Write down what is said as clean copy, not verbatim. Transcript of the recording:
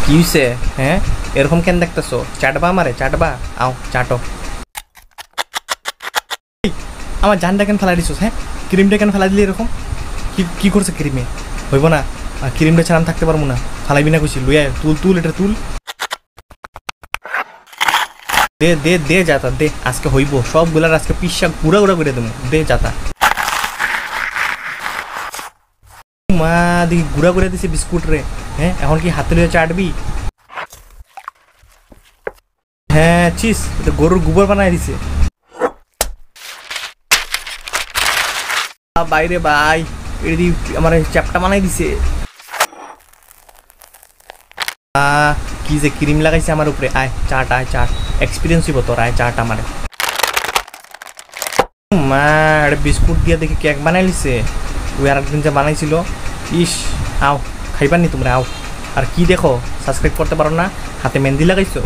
কি হইছে? হ্যাঁ, এরকম কেন দেখতেছো? চাটবা আমারে, চাটবা? আও চাটো। আমার জানটা কেন ফেলাই দিছিস? হ্যাঁ, ক্রিমটা কেন ফেলাই দিলি এরকম? কি কি করছে ক্রিমে? হইব না, ক্রিমটা ছাড়া আমি থাকতে পারবো না। ফালাইবি না কইছি, লুয়া তুল তুল, এটা তুল। দে দে দে যাতা দে, আজকে হইব সবগুলার, আজকে পিসা গুড়া গুড়া করে দেবো। দে যাতা। মা দি গুড়া করে দিছে বিস্কুট রে। হ্যাঁ, এখন কি হাতে লিয়ে চাটবি? হ্যাঁ চিস, এটা গরুর গোবর বানাই দিছে। বাইরে ভাই, এটা দিয়ে আমার চ্যাপটা বানাই দিছে। কি যে ক্রিম লাগাইছে আমার উপরে। আয় চাট, আয় চাট, এক্সপিরিয়েন্স হইব তোর। আয় চাট আমারে। মা, এটা বিস্কুট দিয়ে দেখি কেক বানাই লিছে। ওই আর একদিন যে বানাইছিল। ইস, আও খাইবার নি তোমরা, আও। আর কি দেখো, সাবস্ক্রাইব করতে পারো না? হাতে মেহেন্দি লাগাইছো।